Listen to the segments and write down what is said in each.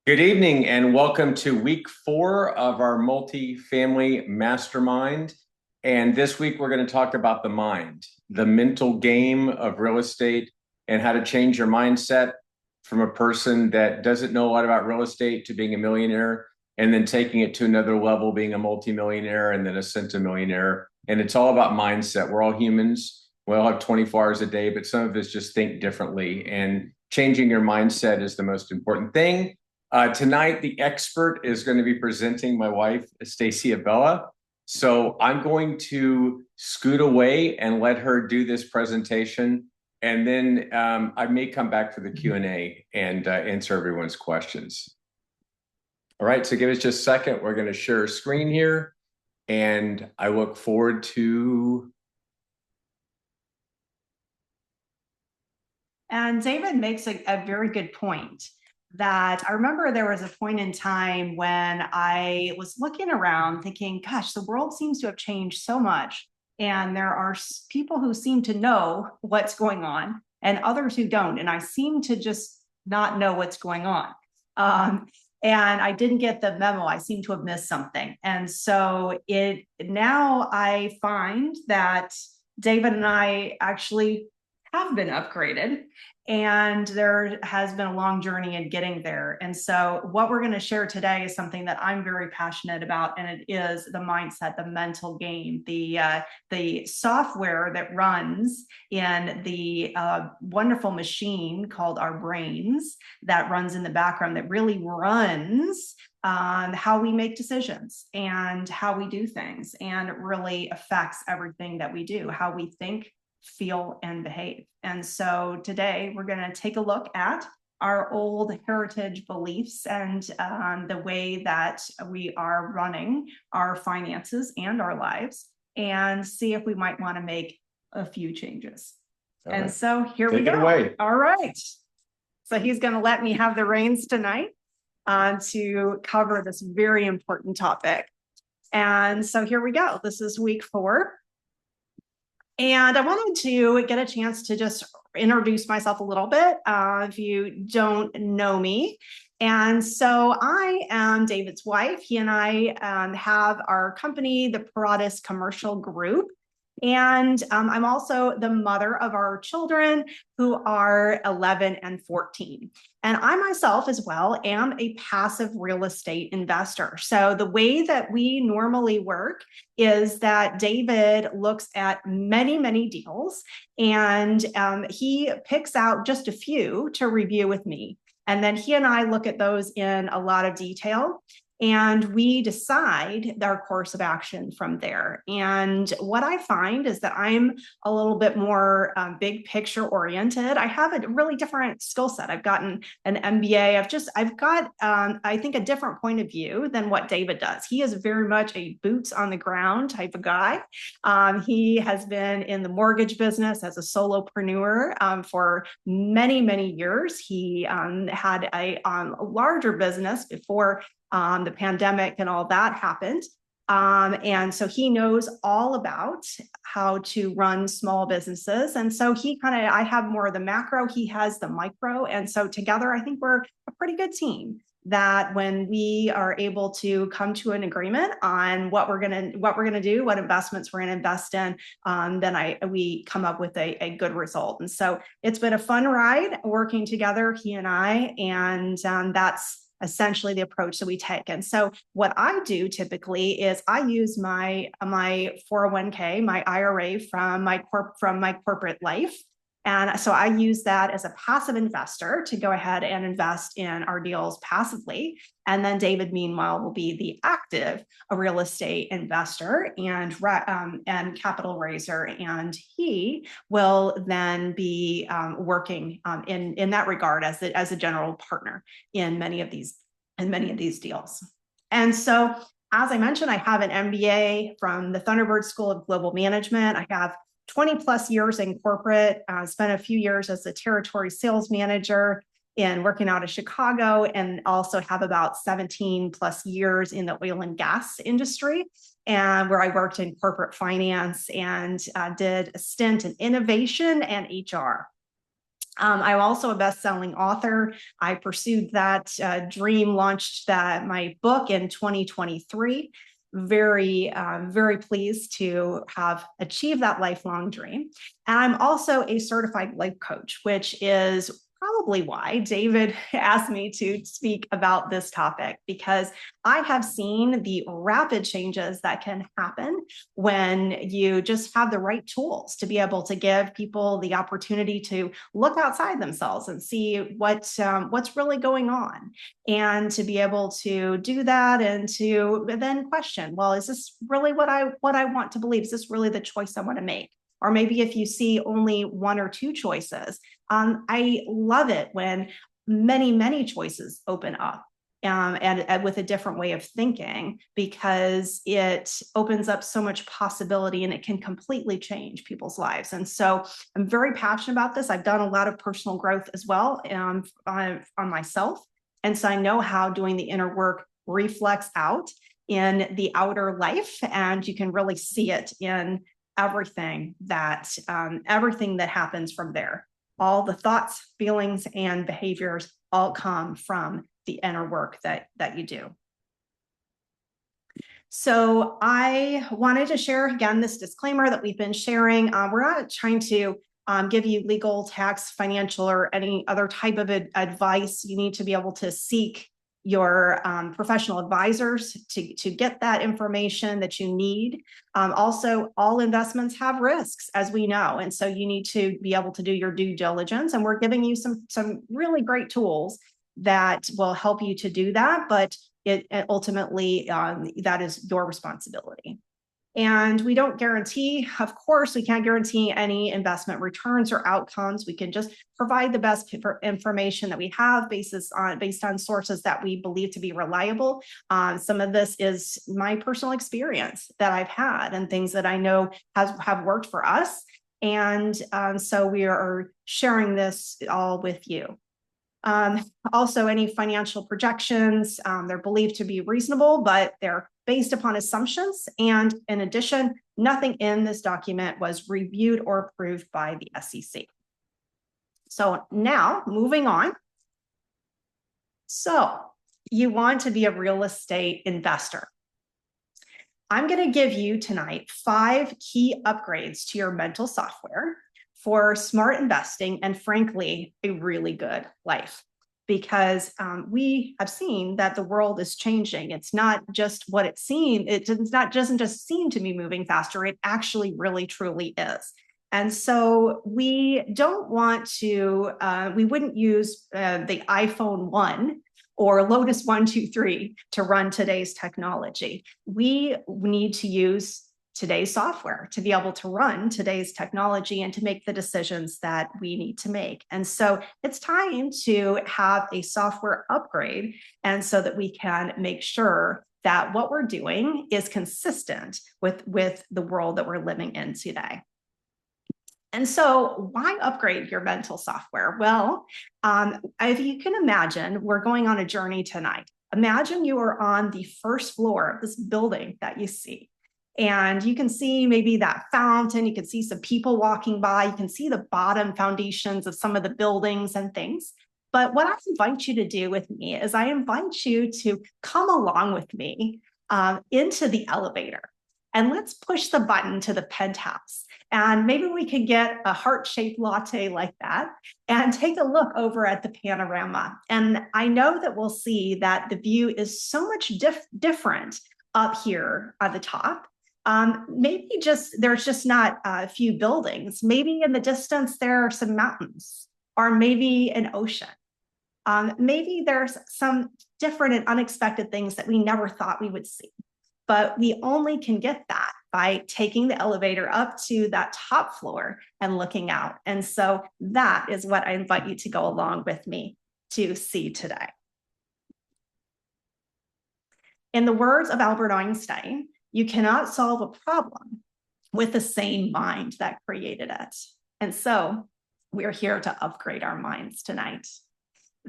Good evening and welcome to week 4 of our multifamily mastermind. And this week we're going to talk about the mind, the mental game of real estate, and how to change your mindset from a person that doesn't know a lot about real estate to being a millionaire, and then taking it to another level, being a multimillionaire and then a centimillionaire. And it's all about mindset. We're all humans. We all have 24 hours a day, but some of us just think differently. And changing your mindset is the most important thing. Tonight, the expert is going to be presenting my wife, Stacey Abella. So I'm going to scoot away and let her do this presentation. And then I may come back for the Q&A and answer everyone's questions. All right, so give us just a second. We're going to share a screen here. And I look forward to... And David makes a very good point that I remember there was a point in time when I was looking around thinking, gosh, the world seems to have changed so much. And there are people who seem to know what's going on and others who don't. And I seem to just not know what's going on. And I didn't get the memo. I seem to have missed something. And so now I find that David and I actually have been upgraded, and there has been a long journey in getting there. And so what we're going to share today is something that I'm very passionate about, and it is the mindset, the mental game, the software that runs in the wonderful machine called our brains, that runs in the background, that really runs how we make decisions and how we do things, and it really affects everything that we do, how we think, feel, and behave. And so today we're going to take a look at our old heritage beliefs and the way that we are running our finances and our lives, and see if we might want to make a few changes. All right. So here we go. Take it away. All right. So he's going to let me have the reins tonight to cover this very important topic. And so here we go. This is week 4. And I wanted to get a chance to just introduce myself a little bit if you don't know me. And so I am David's wife. He and I have our company, the Paratus Commercial Group. And I'm also the mother of our children, who are 11 and 14. And I myself as well am a passive real estate investor. So the way that we normally work is that David looks at many, many deals, and he picks out just a few to review with me. And then he and I look at those in a lot of detail, and we decide our course of action from there. And what I find is that I'm a little bit more big picture oriented. I have a really different skill set. I've gotten an MBA. I've got, I think, a different point of view than what David does. He is very much a boots on the ground type of guy. He has been in the mortgage business as a solopreneur for many, many years. He had a larger business before the pandemic and all that happened. And so he knows all about how to run small businesses. And so I have more of the macro, he has the micro. And so together, I think we're a pretty good team, that when we are able to come to an agreement on what we're gonna do, what investments we're gonna invest in, then we come up with a good result. And so it's been a fun ride working together, he and I, and that's essentially the approach that we take. And so what I do typically is I use my 401k, my IRA from my corporate life. And so I use that as a passive investor to go ahead and invest in our deals passively. And then David, meanwhile, will be the active real estate investor and capital raiser. And he will then be working in that regard as a general partner in many of these deals. And so, as I mentioned, I have an MBA from the Thunderbird School of Global Management. I have 20 plus years in corporate, spent a few years as a territory sales manager in working out of Chicago, and also have about 17 plus years in the oil and gas industry, and where I worked in corporate finance and did a stint in innovation and HR. I'm also a best-selling author. I pursued that dream, launched my book in 2023. Very pleased to have achieved that lifelong dream. And I'm also a certified life coach, which is probably why David asked me to speak about this topic, because I have seen the rapid changes that can happen when you just have the right tools to be able to give people the opportunity to look outside themselves and see what's really going on, and to be able to do that and to then question, well, is this really what I want to believe? Is this really the choice I want to make? Or maybe if you see only one or two choices. I love it when many choices open up, and with a different way of thinking, because it opens up so much possibility and it can completely change people's lives. And so I'm very passionate about this. I've done a lot of personal growth as well on myself. And so I know how doing the inner work reflects out in the outer life, and you can really see it in everything that happens from there. All the thoughts, feelings, and behaviors all come from the inner work that you do. So I wanted to share again this disclaimer that we've been sharing. We're not trying to give you legal, tax, financial, or any other type of advice. You need to be able to seek your professional advisors to get that information that you need. Also, all investments have risks, as we know, and so you need to be able to do your due diligence. And we're giving you some really great tools that will help you to do that, but it ultimately that is your responsibility. And we don't guarantee, of course, we can't guarantee any investment returns or outcomes. We can just provide the best information that we have based on sources that we believe to be reliable. Some of this is my personal experience that I've had and things that I know have worked for us. And so we are sharing this all with you. Also, any financial projections, they're believed to be reasonable, but they're based upon assumptions. And in addition, nothing in this document was reviewed or approved by the SEC. So now moving on. So you want to be a real estate investor. I'm going to give you tonight 5 key upgrades to your mental software for smart investing and, frankly, a really good life. Because we have seen that the world is changing. It's not just what it seems. It doesn't just seem to be moving faster. It actually really, truly is. And so we don't want to, we wouldn't use the iPhone 1 or Lotus 123 to run today's technology. We need to use today's software to be able to run today's technology and to make the decisions that we need to make. And so it's time to have a software upgrade, and so that we can make sure that what we're doing is consistent with the world that we're living in today. And so why upgrade your mental software? Well, if you can imagine, we're going on a journey tonight. Imagine you are on the first floor of this building that you see. And you can see maybe that fountain, you can see some people walking by, you can see the bottom foundations of some of the buildings and things. But what I invite you to do with me is I invite you to come along with me into the elevator. And let's push the button to the penthouse. And maybe we can get a heart-shaped latte like that and take a look over at the panorama. And I know that we'll see that the view is so much different up here at the top. Maybe there's just not a few buildings. Maybe in the distance there are some mountains, or maybe an ocean. Maybe there's some different and unexpected things that we never thought we would see. But we only can get that by taking the elevator up to that top floor and looking out. And so that is what I invite you to go along with me to see today. In the words of Albert Einstein, you cannot solve a problem with the same mind that created it. And so we're here to upgrade our minds tonight.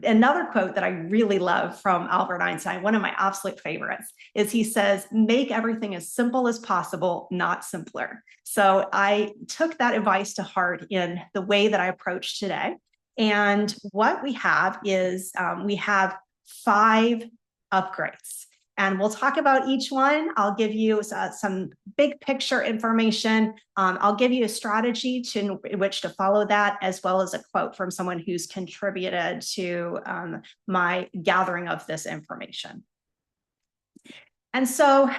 Another quote that I really love from Albert Einstein, one of my absolute favorites, is he says, "Make everything as simple as possible, not simpler." So I took that advice to heart in the way that I approach today. And what we have is we have 5 upgrades. And we'll talk about each one. I'll give you some big picture information. I'll give you a strategy in which to follow that, as well as a quote from someone who's contributed to my gathering of this information. And so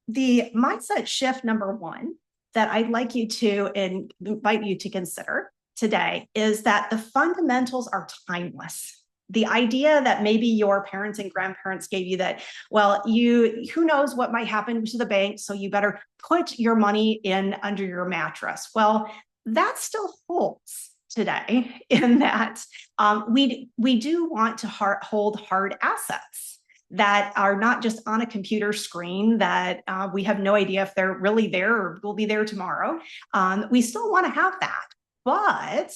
the mindset shift number 1 that I'd like you to invite you to consider today is that the fundamentals are timeless. The idea that maybe your parents and grandparents gave you that, well, who knows what might happen to the bank, so you better put your money in under your mattress. Well, that still holds today in that we do want to hold hard assets that are not just on a computer screen that we have no idea if they're really there or will be there tomorrow. We still want to have that, but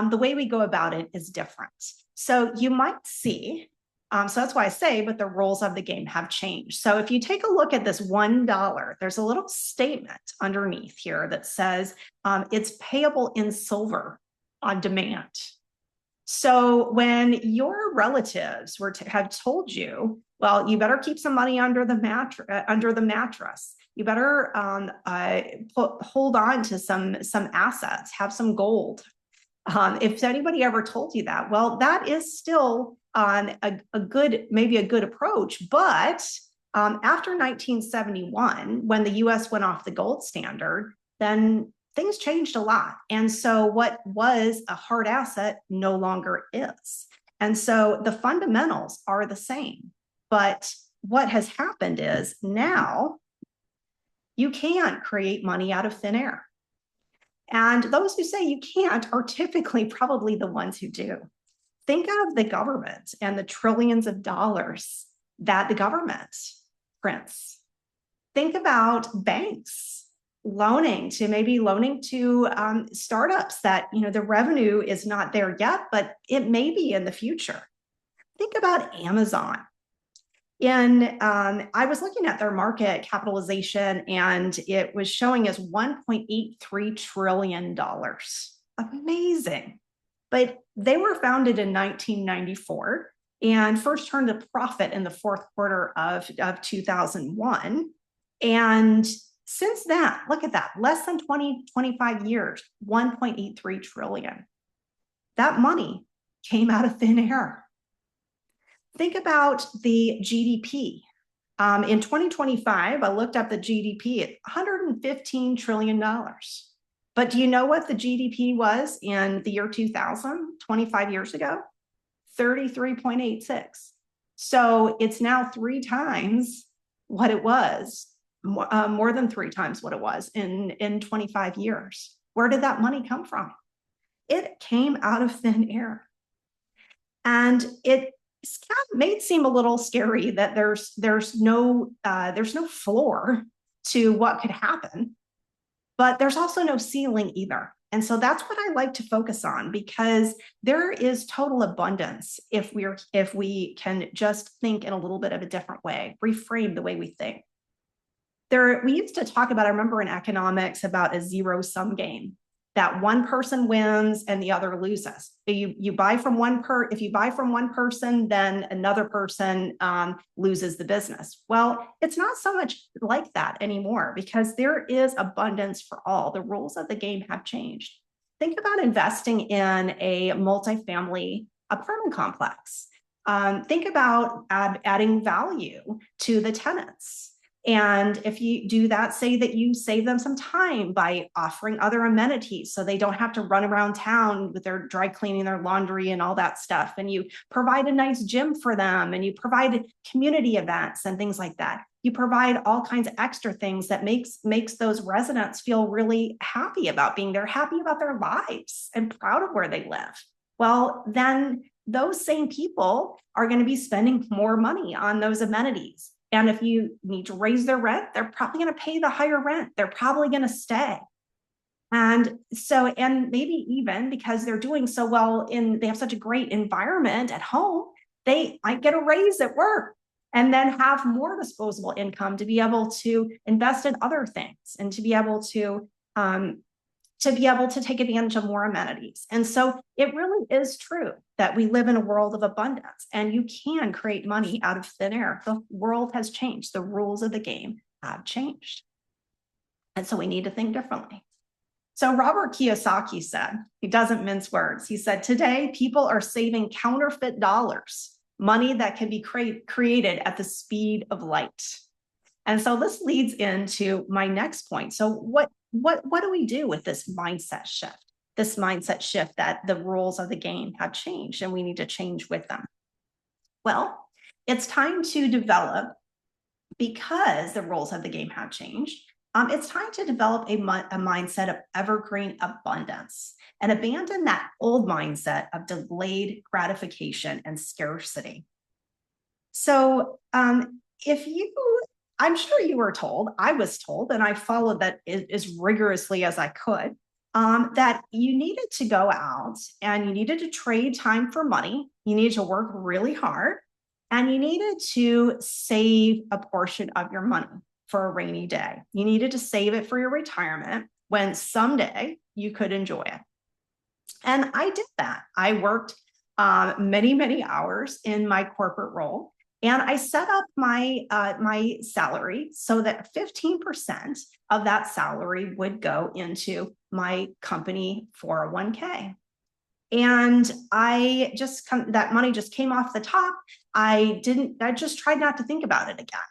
the way we go about it is different. So you might see, so that's why I say, but the rules of the game have changed. So if you take a look at this $1, there's a little statement underneath here that says it's payable in silver on demand. So when your relatives have told you, well, you better keep some money under the mattress. You better hold on to some assets, have some gold. If anybody ever told you that, well, that is still maybe a good approach. But after 1971, when the U.S. went off the gold standard, then things changed a lot. And so what was a hard asset no longer is. And so the fundamentals are the same. But what has happened is now you can create money out of thin air. And those who say you can't are typically probably the ones who do. Think of the government and the trillions of dollars that the government prints. Think about banks loaning to startups that, the revenue is not there yet, but it may be in the future. Think about Amazon. I was looking at their market capitalization, and it was showing as $1.83 trillion. Amazing. But they were founded in 1994 and first turned a profit in the fourth quarter of 2001. And since then, look at that, less than 25 years, 1.83 trillion. That money came out of thin air. Think about the GDP. In 2025, I looked up the GDP at $115 trillion. But do you know what the GDP was in the year 2000, 25 years ago? 33.86. So it's now 3 times what it was, more than 3 times what it was in 25 years. Where did that money come from? It came out of thin air. And it may seem a little scary that there's no floor to what could happen, but there's also no ceiling either. And so that's what I like to focus on, because there is total abundance if we can just think in a little bit of a different way, reframe the way we think. We used to talk about, I remember in economics, about a zero-sum game, that one person wins and the other loses. If you buy from one person, then another person loses the business. Well, it's not so much like that anymore, because there is abundance for all. The rules of the game have changed. Think about investing in a multifamily apartment complex. Think about adding value to the tenants. And if you do that, say that you save them some time by offering other amenities so they don't have to run around town with their dry cleaning, their laundry and all that stuff. And you provide a nice gym for them, and you provide community events and things like that. You provide all kinds of extra things that makes those residents feel really happy about being there, happy about their lives and proud of where they live. Well, then those same people are going to be spending more money on those amenities. And if you need to raise their rent, they're probably going to pay the higher rent. They're probably going to stay. And maybe even because they're doing so well they have such a great environment at home, they might get a raise at work and then have more disposable income to be able to invest in other things and to be able to to be able to take advantage of more amenities. And so it really is true that we live in a world of abundance and you can create money out of thin air. The world has changed. The rules of the game have changed. And so we need to think differently. So Robert Kiyosaki said, he doesn't mince words. He said, today people are saving counterfeit dollars, money that can be created at the speed of light. And so this leads into my next point. So what do we do with this mindset shift? This mindset shift that the rules of the game have changed and we need to change with them. Well, it's time to develop, because the rules of the game have changed, it's time to develop a mindset of evergreen abundance and abandon that old mindset of delayed gratification and scarcity. So I'm sure you were told, I was told, and I followed that as rigorously as I could, that you needed to go out and you needed to trade time for money. You needed to work really hard and you needed to save a portion of your money for a rainy day. You needed to save it for your retirement when someday you could enjoy it. And I did that. I worked many, many hours in my corporate role. And I set up my salary so that 15% of that salary would go into my company 401k. And that money just came off the top. I just tried not to think about it again.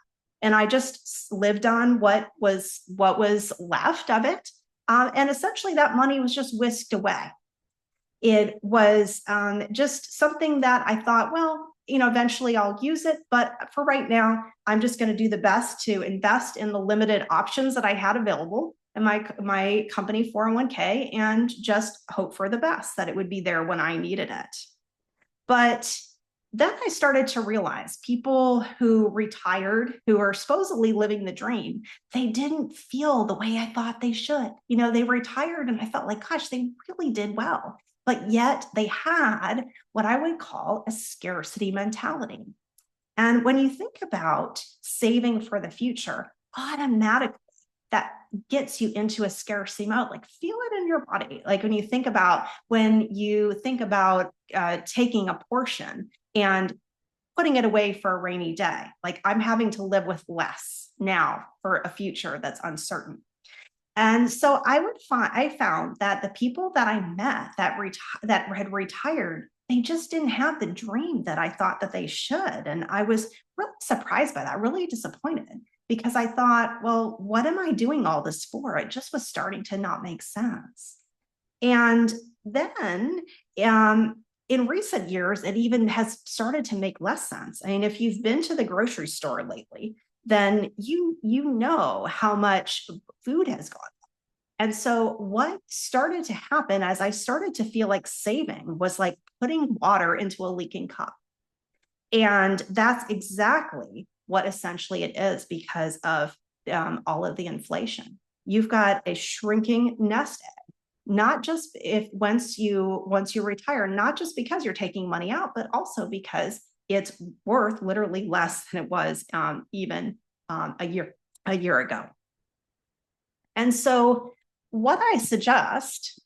And I just lived on what was left of it. And essentially that money was just whisked away. It was just something that I thought, well, eventually I'll use it. But for right now, I'm just going to do the best to invest in the limited options that I had available in my company 401k and just hope for the best, that it would be there when I needed it. But then I started to realize people who retired, who are supposedly living the dream, they didn't feel the way I thought they should. They retired and I felt like, gosh, they really did well. But yet they had what I would call a scarcity mentality. And when you think about saving for the future, automatically that gets you into a scarcity mode. Like, feel it in your body. Like when you think about taking a portion and putting it away for a rainy day, like I'm having to live with less now for a future that's uncertain. And so I found that the people that I met that had retired, they just didn't have the dream that I thought that they should. And I was really surprised by that, really disappointed, because I thought, well, what am I doing all this for? It just was starting to not make sense. And then in recent years, it even has started to make less sense. I mean, if you've been to the grocery store lately, then you know how much food has gone up. And so what started to happen as I started to feel like saving was like putting water into a leaking cup. And that's exactly what essentially it is because of all of the inflation. You've got a shrinking nest egg, not just once you retire, not just because you're taking money out, but also because it's worth literally less than it was even a year ago. And so what I suggest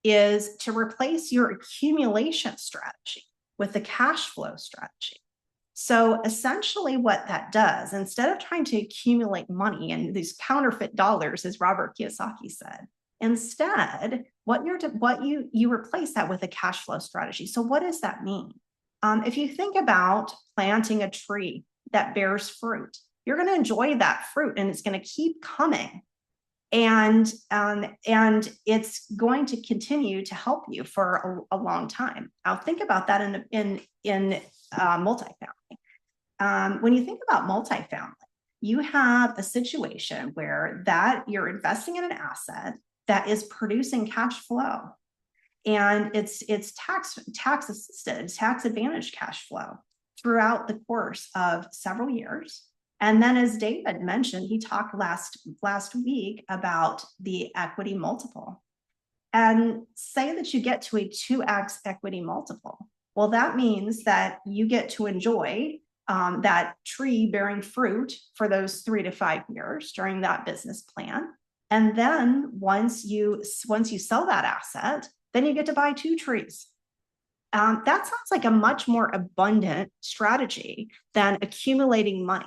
is to replace your accumulation strategy with the cash flow strategy. So essentially what that does, instead of trying to accumulate money and these counterfeit dollars, as Robert Kiyosaki said, instead, you replace that with a cash flow strategy. So what does that mean? If you think about planting a tree that bears fruit, you're going to enjoy that fruit and it's going to keep coming. And it's going to continue to help you for a long time. Now think about that in multifamily. When you think about multifamily, you have a situation where you're investing in an asset that is producing cash flow, and it's tax assisted, tax advantaged cash flow throughout the course of several years. And then, as David mentioned, he talked last week about the equity multiple. And say that you get to a 2x equity multiple. Well, that means that you get to enjoy that tree bearing fruit for those 3 to 5 years during that business plan. And then once you sell that asset, then you get to buy 2 trees. That sounds like a much more abundant strategy than accumulating money.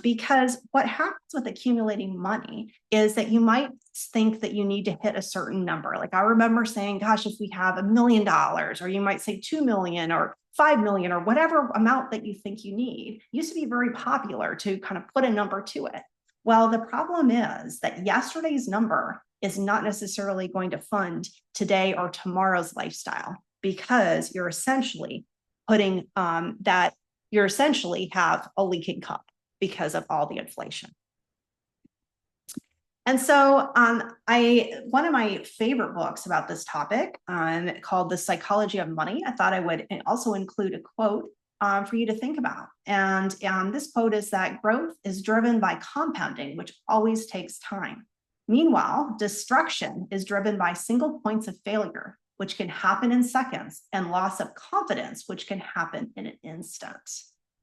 Because what happens with accumulating money is that you might think that you need to hit a certain number. Like I remember saying, gosh, if we have $1 million, or you might say 2 million or 5 million or whatever amount that you think you need, used to be very popular to kind of put a number to it. Well, the problem is that yesterday's number is not necessarily going to fund today or tomorrow's lifestyle, because you're essentially putting you essentially have a leaking cup because of all the inflation. And so one of my favorite books about this topic called The Psychology of Money, I thought I would also include a quote for you to think about. And this quote is that growth is driven by compounding, which always takes time. Meanwhile, destruction is driven by single points of failure, which can happen in seconds, and loss of confidence, which can happen in an instant.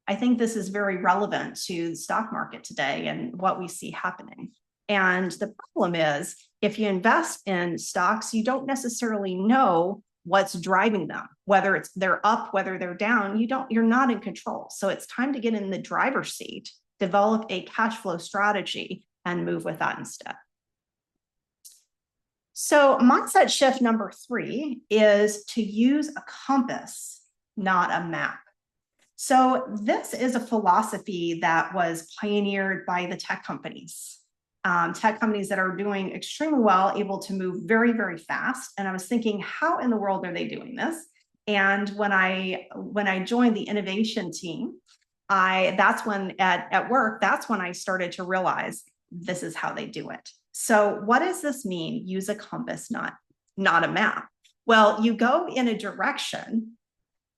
I think this is very relevant to the stock market today and what we see happening. And the problem is, if you invest in stocks, you don't necessarily know what's driving them, whether they're up, whether they're down. You're not in control. So it's time to get in the driver's seat, develop a cash flow strategy, and move with that instead. So mindset shift number 3 is to use a compass, not a map. So this is a philosophy that was pioneered by the tech companies that are doing extremely well, able to move very, very fast. And I was thinking, how in the world are they doing this? And when I joined the innovation team, that's when at work, that's when I started to realize this is how they do it. So what does this mean? Use a compass, not a map. Well, you go in a direction,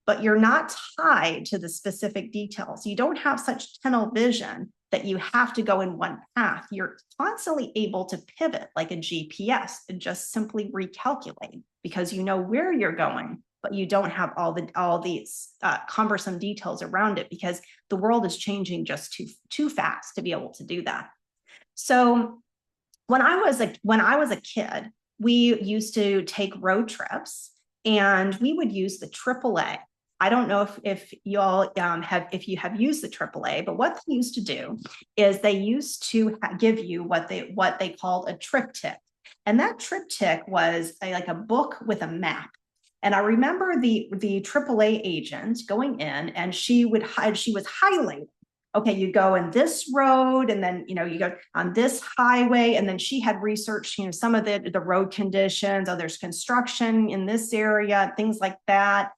but you're not tied to the specific details. You don't have such tunnel vision that you have to go in one path. You're constantly able to pivot like a GPS and just simply recalculate, because you know where you're going, but you don't have all these cumbersome details around it, because the world is changing just too fast to be able to do that. So when I was a kid, we used to take road trips, and we would use the AAA. I don't know if you all have used the AAA, but what they used to do is they used to give you what they called a triptych, and that triptych was like a book with a map. And I remember the AAA agent going in, and she was highlighting. Okay, you go in this road, and then you go on this highway, and then she had researched some of the road conditions. Oh, there's construction in this area, things like that.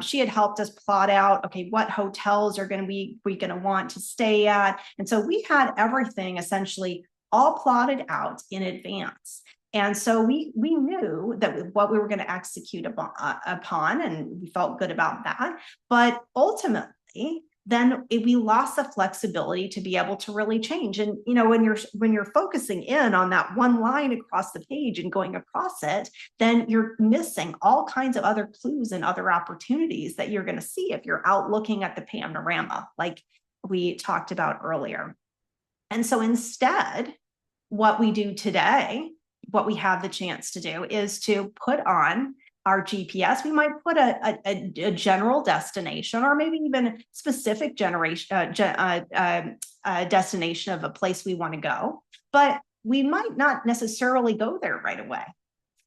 She had helped us plot out, okay, what hotels are going to we going to want to stay at, and so we had everything essentially all plotted out in advance. And so we knew that what we were going to execute upon, and we felt good about that. But ultimately, then we lost the flexibility to be able to really change. And when you're focusing in on that one line across the page and going across it, then you're missing all kinds of other clues and other opportunities that you're going to see if you're out looking at the panorama, like we talked about earlier. And so instead, what we do today, what we have the chance to do, is to put on our GPS. We might put a general destination, or maybe even a specific destination of a place we want to go, but we might not necessarily go there right away,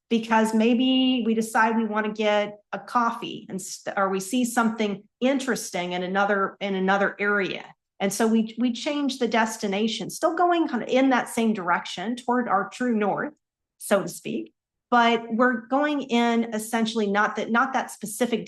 because maybe we decide we want to get a coffee, or we see something interesting in another area. And so we change the destination, still going kind of in that same direction toward our true north, so to speak. But we're going in essentially not that specific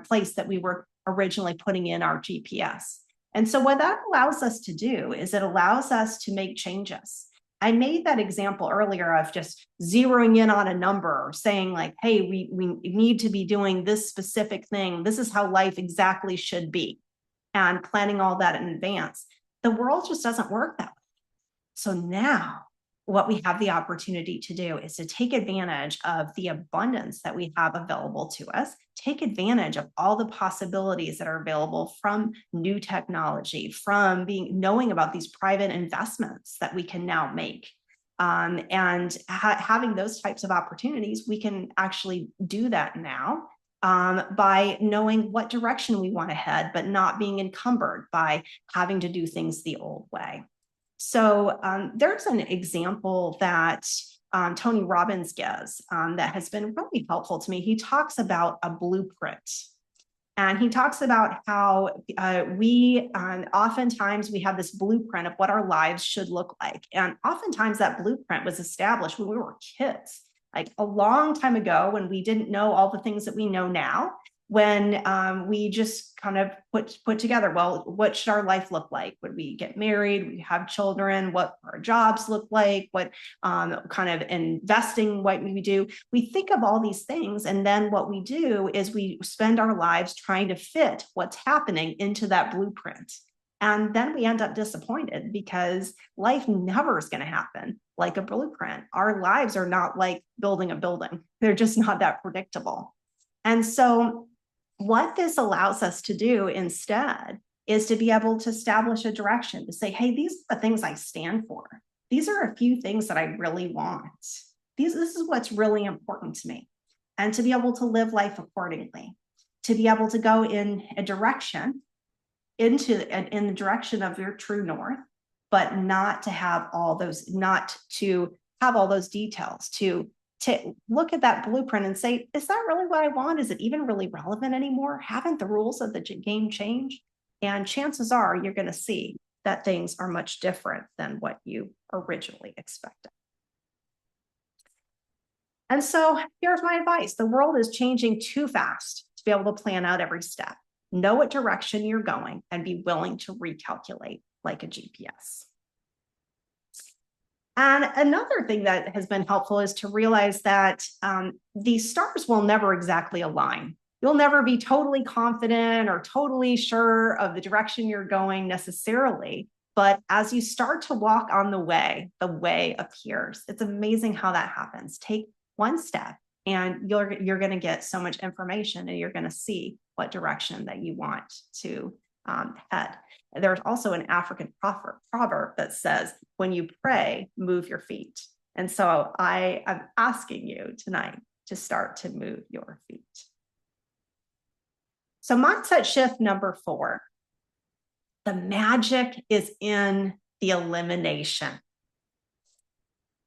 place that we were originally putting in our GPS. And so what that allows us to do is it allows us to make changes. I made that example earlier of just zeroing in on a number, saying like, hey, we need to be doing this specific thing. This is how life exactly should be, and planning all that in advance. The world just doesn't work that way. So now what we have the opportunity to do is to take advantage of the abundance that we have available to us, take advantage of all the possibilities that are available from new technology, from knowing about these private investments that we can now make. And having those types of opportunities, we can actually do that now by knowing what direction we want to head, but not being encumbered by having to do things the old way. So there's an example that Tony Robbins gives that has been really helpful to me. He talks about a blueprint. And he talks about how we oftentimes we have this blueprint of what our lives should look like. And oftentimes that blueprint was established when we were kids, like a long time ago, when we didn't know all the things that we know now, when we just kind of put together, well, what should our life look like? Would we get married? We have children? What our jobs look like? What kind of investing, what we do? We think of all these things. And then what we do is we spend our lives trying to fit what's happening into that blueprint. And then we end up disappointed because life never is going to happen like a blueprint. Our lives are not like building a building. They're just not that predictable. And so what this allows us to do instead is to be able to establish a direction, to say, hey, these are the things I stand for. These are a few things that I really want. This is what's really important to me. And to be able to live life accordingly, to be able to go in a direction, in the direction of your true north, but not to have all those, not to have all those details, to look at that blueprint and say, is that really what I want? Is it even really relevant anymore? Haven't the rules of the game changed? And chances are you're going to see that things are much different than what you originally expected. And so here's my advice. The world is changing too fast to be able to plan out every step. Know what direction you're going and be willing to recalculate like a GPS. And another thing that has been helpful is to realize that these stars will never exactly align. You'll never be totally confident or totally sure of the direction you're going necessarily. But as you start to walk on the way appears. It's amazing how that happens. Take one step and you're going to get so much information and you're going to see what direction that you want to head. There's also an African proverb that says, when you pray, move your feet. And so I am asking you tonight to start to move your feet. So mindset shift number 4, the magic is in the elimination.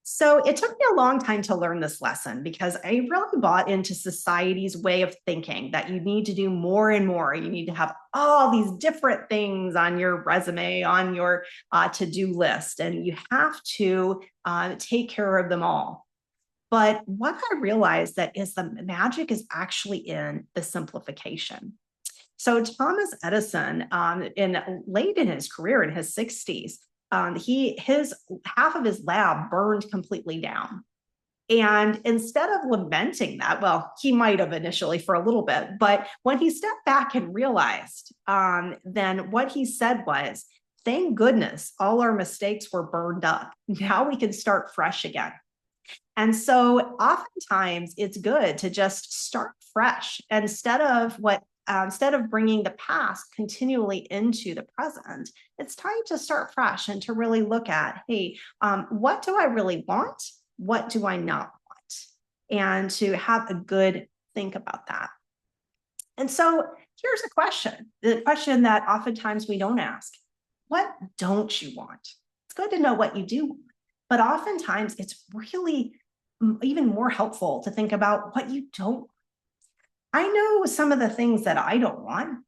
So it took me a long time to learn this lesson because I really bought into society's way of thinking that you need to do more and more. You need to have all these different things on your resume, on your to-do list, and you have to take care of them all. But what I realized that is the magic is actually in the simplification. So Thomas Edison, late in his career, in his 60s, his half of his lab burned completely down. And instead of lamenting that, well, he might have initially for a little bit, but when he stepped back and realized, then what he said was, thank goodness all our mistakes were burned up. Now we can start fresh again. And so oftentimes it's good to just start fresh instead of bringing the past continually into the present. It's time to start fresh and to really look at, hey, what do I really want? What do I not want? And to have a good think about that. And so here's the question that oftentimes we don't ask. What don't you want? It's good to know what you do want, but oftentimes it's really even more helpful to think about what you don't want. I know some of the things that I don't want.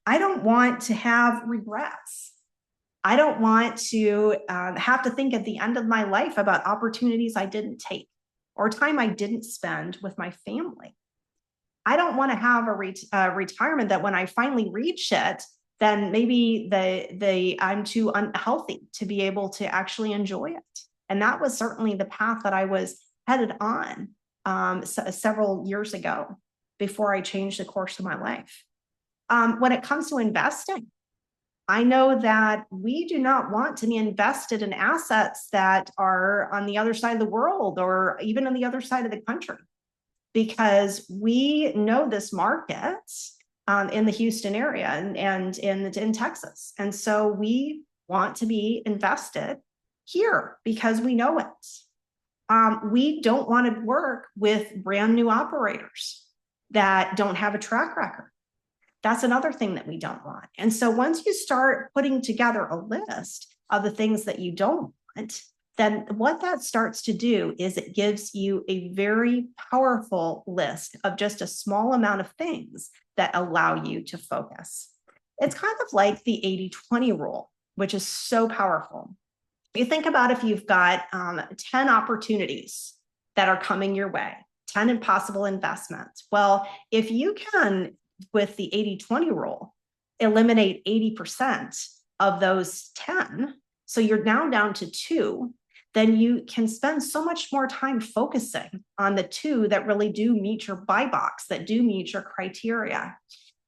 I don't want to have regrets. I don't want to have to think at the end of my life about opportunities I didn't take or time I didn't spend with my family. I don't want to have a retirement that when I finally reach it, then maybe I'm too unhealthy to be able to actually enjoy it. And that was certainly the path that I was headed on several years ago, before I changed the course of my life. When it comes to investing, I know that we do not want to be invested in assets that are on the other side of the world or even on the other side of the country, because we know this market in the Houston area and in Texas. And so we want to be invested here because we know it. We don't want to work with brand new operators that don't have a track record. That's another thing that we don't want. And so once you start putting together a list of the things that you don't want, then what that starts to do is it gives you a very powerful list of just a small amount of things that allow you to focus. It's kind of like the 80-20 rule, which is so powerful. You think about if you've got 10 opportunities that are coming your way, 10 impossible investments. Well, if you can, with the 80-20 rule, eliminate 80% of those 10, so you're now down to 2, then you can spend so much more time focusing on the 2 that really do meet your buy box, that do meet your criteria.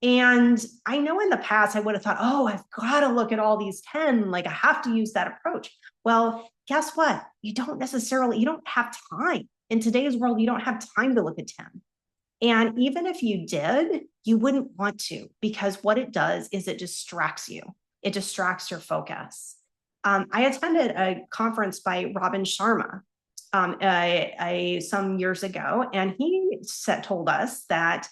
And I know in the past I would have thought, oh, I've got to look at all these 10, like I have to use that approach. Well, guess what? You don't have time. In today's world, you don't have time to look at 10. And even if you did, you wouldn't want to, because what it does is it distracts you. It distracts your focus. I attended a conference by Robin Sharma some years ago, and he told us that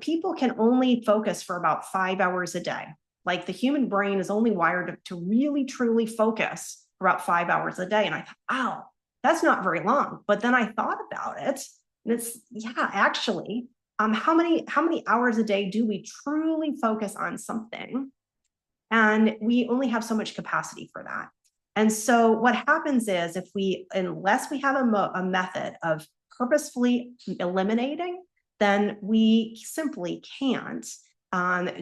people can only focus for about 5 hours a day. Like the human brain is only wired to really, truly focus for about 5 hours a day. And I thought, wow, that's not very long. But then I thought about it, and it's, yeah, actually, how many hours a day do we truly focus on something? And we only have so much capacity for that. And so what happens is unless we have a method of purposefully eliminating, then we simply can't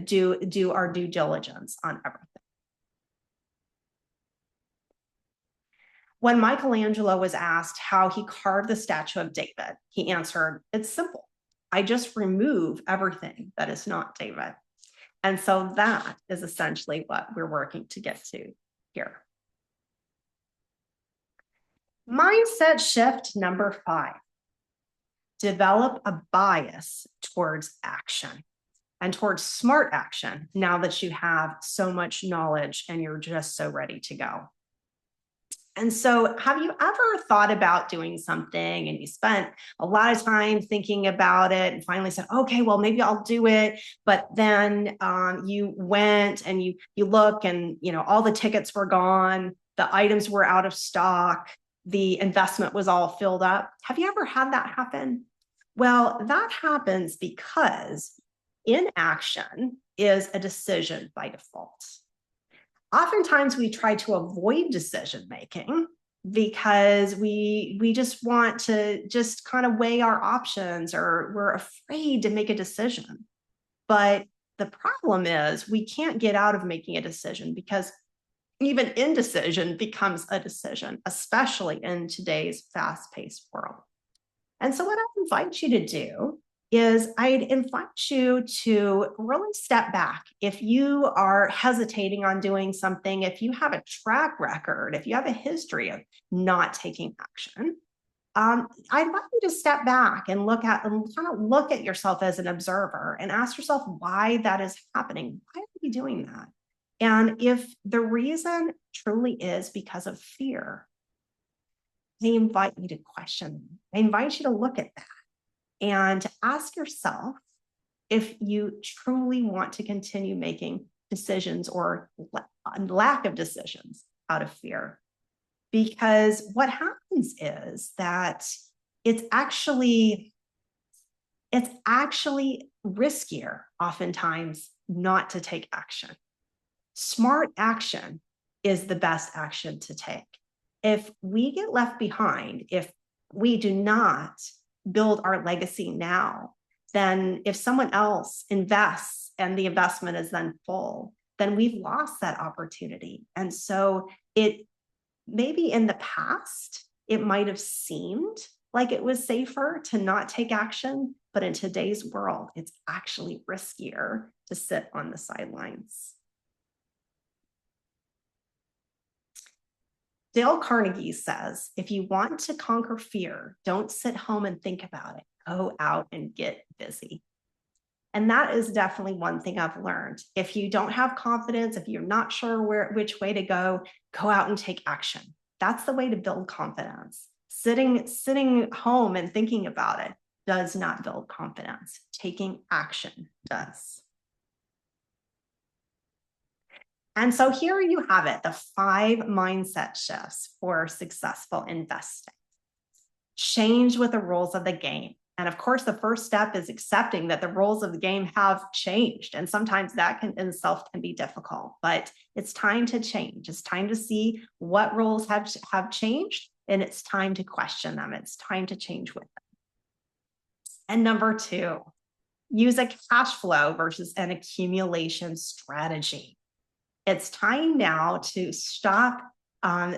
do our due diligence on everything. When Michelangelo was asked how he carved the statue of David, he answered, "It's simple. I just remove everything that is not David." And so that is essentially what we're working to get to here. Mindset shift number 5. Develop a bias towards action and towards smart action now that you have so much knowledge and you're just so ready to go. And so have you ever thought about doing something and you spent a lot of time thinking about it and finally said, okay, well, maybe I'll do it. But then you went and you look and, all the tickets were gone. The items were out of stock. The investment was all filled up. Have you ever had that happen? Well, that happens because inaction is a decision by default. Oftentimes we try to avoid decision making because we just want to just kind of weigh our options, or we're afraid to make a decision. But the problem is we can't get out of making a decision, because even indecision becomes a decision, especially in today's fast-paced world. And so what I invite you to do is I'd invite you to really step back. If you are hesitating on doing something, if you have a track record, if you have a history of not taking action, I'd invite you to step back and look at yourself as an observer and ask yourself why that is happening. Why are you doing that? And if the reason truly is because of fear, I invite you to question. I invite you to look at that and to ask yourself if you truly want to continue making decisions or lack of decisions out of fear. Because what happens is that it's actually riskier oftentimes not to take action. Smart action is the best action to take. If we get left behind, if we do not build our legacy now, then if someone else invests and the investment is then full, then we've lost that opportunity. And so it maybe in the past, it might have seemed like it was safer to not take action, but in today's world, it's actually riskier to sit on the sidelines. Dale Carnegie says, if you want to conquer fear, don't sit home and think about it. Go out and get busy. And that is definitely one thing I've learned. If you don't have confidence, if you're not sure which way to go out and take action. That's the way to build confidence. Sitting home and thinking about it does not build confidence. Taking action does. And so here you have it, the 5 mindset shifts for successful investing. Change with the rules of the game. And of course, the first step is accepting that the rules of the game have changed. And sometimes that in itself can be difficult, but it's time to change. It's time to see what rules have changed, and it's time to question them. It's time to change with them. And number 2, use a cash flow versus an accumulation strategy. It's time now to stop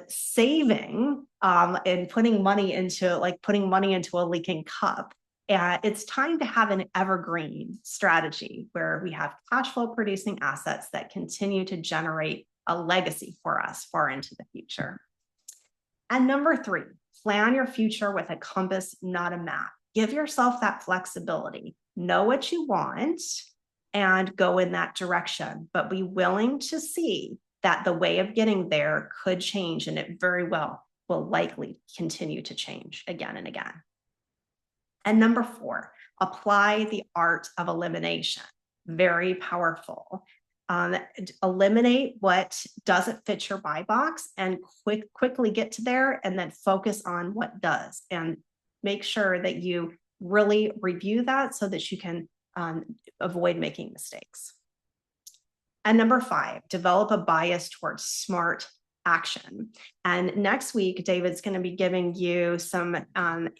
saving and putting money into a leaking cup. It's time to have an evergreen strategy where we have cash flow producing assets that continue to generate a legacy for us far into the future. And number 3, plan your future with a compass, not a map. Give yourself that flexibility. Know what you want and go in that direction, but be willing to see that the way of getting there could change, and it very well will likely continue to change again and again. And number 4, apply the art of elimination. Very powerful. Eliminate what doesn't fit your buy box and quickly get to there, and then focus on what does. And make sure that you really review that so that you can avoid making mistakes. And number 5, develop a bias towards smart action. And next week, David's going to be giving you some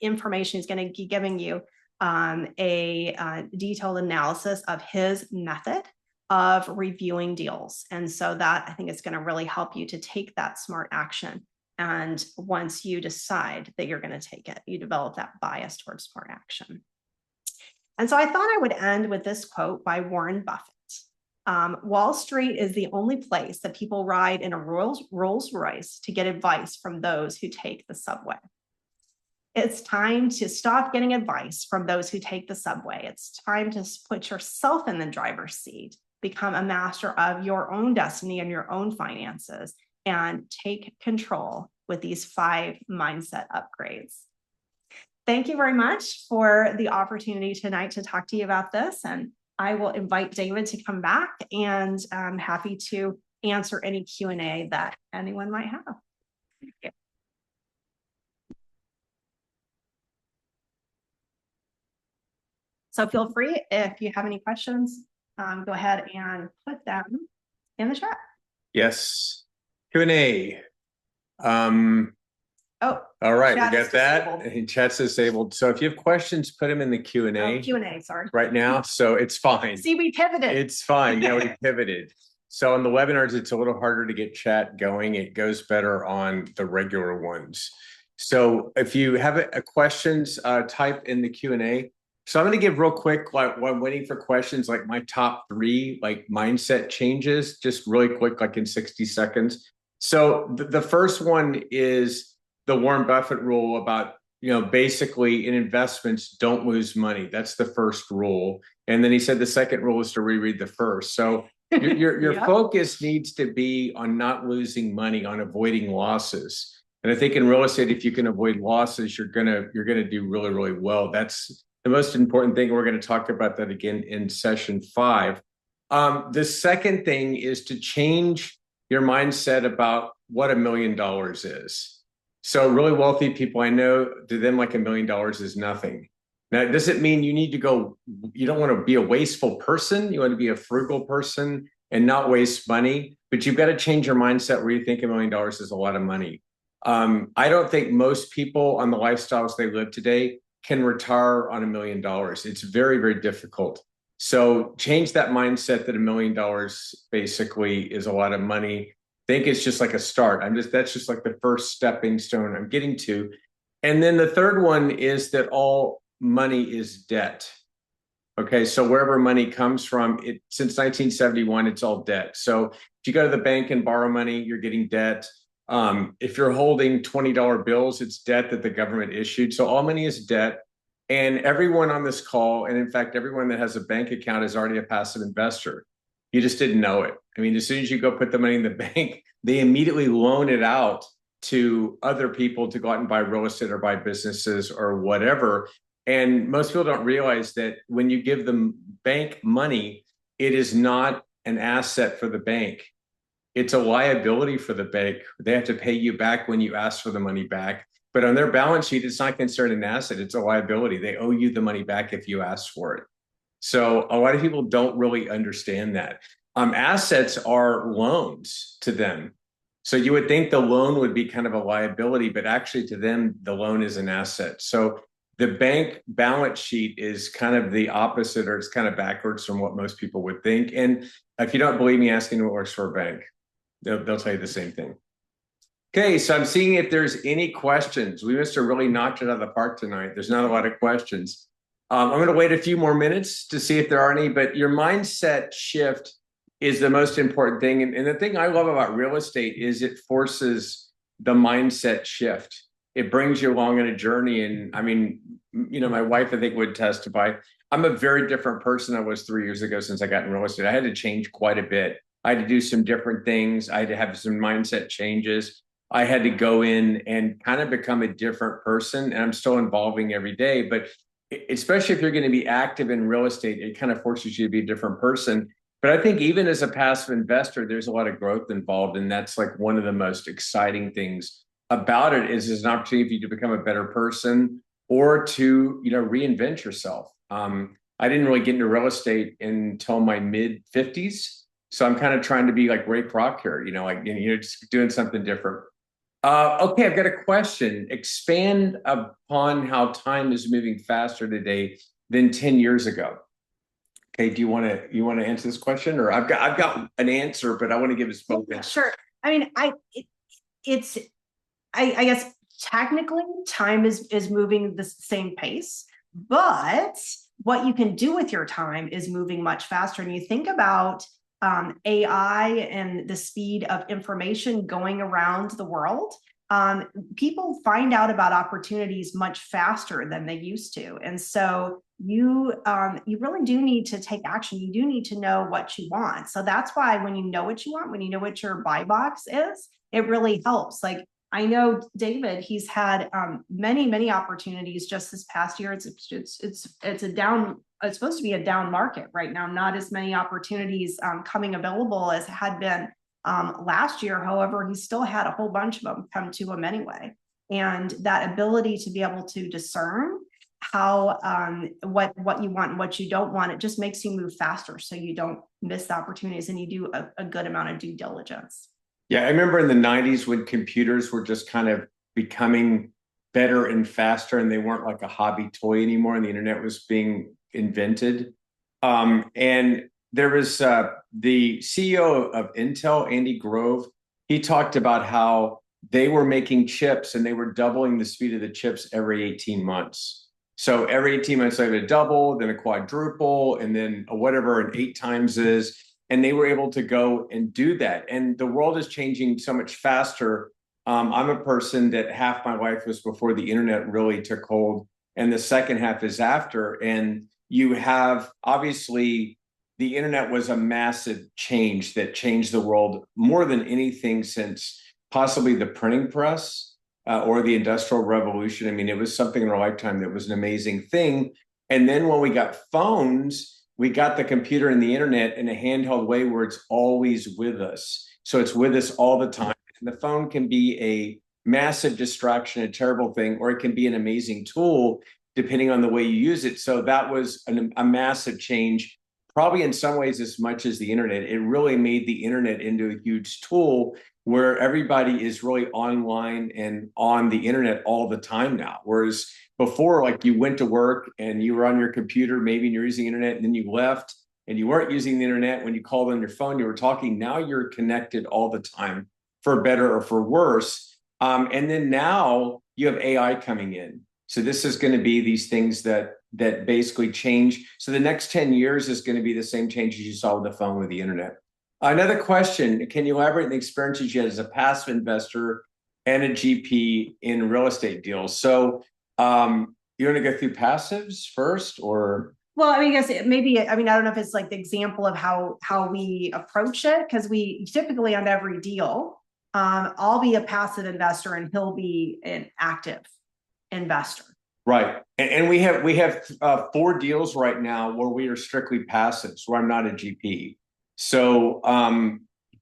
information. He's going to be giving you a detailed analysis of his method of reviewing deals. And so that, I think, is going to really help you to take that smart action. And once you decide that you're going to take it, you develop that bias towards smart action. And so I thought I would end with this quote by Warren Buffett. Wall Street is the only place that people ride in a Rolls Royce to get advice from those who take the subway. It's time to stop getting advice from those who take the subway. It's time to put yourself in the driver's seat, become a master of your own destiny and your own finances, and take control with these 5 mindset upgrades. Thank you very much for the opportunity tonight to talk to you about this. And I will invite David to come back, and I'm happy to answer any Q&A that anyone might have. Thank you. So feel free, if you have any questions, go ahead and put them in the chat. Yes. Q&A. Oh, all right, we got that. Chat's disabled. So if you have questions, put them in the Q&A. Q&A, sorry. Right now, so it's fine. See, we pivoted. It's fine. Yeah, we pivoted. So on the webinars, it's a little harder to get chat going. It goes better on the regular ones. So if you have a questions, type in the Q&A. So I'm going to give real quick, while I'm waiting for questions, like my top 3 mindset changes, just really quick, like in 60 seconds. So the first one is the Warren Buffett rule about, basically in investments, don't lose money. That's the first rule. And then he said the second rule is to reread the first. So your yep. Focus needs to be on not losing money, on avoiding losses. And I think in real estate, if you can avoid losses, you're gonna do really, really well. That's the most important thing. We're going to talk about that again in session 5. The second thing is to change your mindset about what $1 million is. So really wealthy people, I know, to them, like $1 million is nothing. Now, it doesn't mean you need to go, you don't want to be a wasteful person. You want to be a frugal person and not waste money, but you've got to change your mindset where you think $1 million is a lot of money. I don't think most people on the lifestyles they live today can retire on $1 million. It's very, very difficult. So change that mindset that $1 million basically is a lot of money. Think it's just like a start. That's just like the first stepping stone I'm getting to. And then the third one is that all money is debt. Okay, so wherever money comes from, since 1971, it's all debt. So if you go to the bank and borrow money, you're getting debt. If you're holding $20 bills, it's debt that the government issued. So all money is debt. And everyone on this call, and in fact, everyone that has a bank account is already a passive investor. You just didn't know it. I mean, as soon as you go put the money in the bank, they immediately loan it out to other people to go out and buy real estate or buy businesses or whatever. And most people don't realize that when you give the bank money, it is not an asset for the bank. It's a liability for the bank. They have to pay you back when you ask for the money back. But on their balance sheet, it's not considered an asset. It's a liability. They owe you the money back if you ask for it. So a lot of people don't really understand that. Assets are loans to them. So you would think the loan would be kind of a liability, but actually to them, the loan is an asset. So the bank balance sheet is kind of the opposite, or it's kind of backwards from what most people would think. And if you don't believe me, ask anyone who works for a bank. They'll tell you the same thing. Okay, so I'm seeing if there's any questions. We must have really knocked it out of the park tonight. There's not a lot of questions. I'm going to wait a few more minutes to see if there are any, but your mindset shift is the most important thing. And the thing I love about real estate is it forces the mindset shift. It brings you along on a journey. And I mean, my wife, I think, would testify. I'm a very different person I was 3 years ago since I got in real estate. I had to change quite a bit. I had to do some different things. I had to have some mindset changes. I had to go in and kind of become a different person. And I'm still evolving every day. But especially if you're going to be active in real estate, it kind of forces you to be a different person. But I think even as a passive investor, there's a lot of growth involved. And that's like one of the most exciting things about it is an opportunity for you to become a better person or to, reinvent yourself. I didn't really get into real estate until my mid 50s. So I'm kind of trying to be like Ray Kroc here, just doing something different. Okay, I've got a question. Expand upon how time is moving faster today than 10 years ago. Okay, do you want to answer this question, or I've got an answer, but I want to give it both. Yeah, sure. I mean, I guess technically time is moving the same pace, but what you can do with your time is moving much faster. And you think about AI and the speed of information going around the world. People find out about opportunities much faster than they used to, and so you really do need to take action. You do need to know what you want. So that's why when you know what you want, when you know what your buy box is, it really helps. Like I know David, he's had many opportunities just this past year. It's a down. It's supposed to be a down market right now. Not as many opportunities coming available as had been last year. However, he still had a whole bunch of them come to him anyway. And that ability to be able to discern how what you want and what you don't want, it just makes you move faster so you don't miss the opportunities and you do a good amount of due diligence. Yeah, I remember in the 90s when computers were just kind of becoming better and faster, and they weren't like a hobby toy anymore, and the internet was being invented. And there was the CEO of Intel, Andy Grove. He talked about how they were making chips and they were doubling the speed of the chips every 18 months. So every 18 months, they would double, then a quadruple, and then a whatever an 8 times is. And they were able to go and do that. And the world is changing so much faster. I'm a person that half my life was before the internet really took hold, and the second half is after. And you have obviously the internet was a massive change that changed the world more than anything since possibly the printing press or the Industrial Revolution. I mean, it was something in our lifetime that was an amazing thing. And then when we got phones, we got the computer and the internet in a handheld way where it's always with us. So it's with us all the time. And the phone can be a massive distraction, a terrible thing, or it can be an amazing tool depending on the way you use it. So that was a massive change, probably in some ways as much as the internet. It really made the internet into a huge tool where everybody is really online and on the internet all the time now. Whereas before, like you went to work and you were on your computer, maybe and you're using the internet, and then you left and you weren't using the internet. When you called on your phone, you were talking. Now you're connected all the time, for better or for worse. And then now you have AI coming in. So this is going to be these things that basically change. So the next 10 years is going to be the same change as you saw with the phone, with the internet. Another question, can you elaborate on the experiences you had as a passive investor and a GP in real estate deals? So you want to go through passives first or? Well, I mean, I guess maybe, I mean, I don't know if it's like the example of how we approach it, because we typically on every deal, I'll be a passive investor and he'll be an active investor. Right. And we have four deals right now where we are strictly passives, where I'm not a GP. So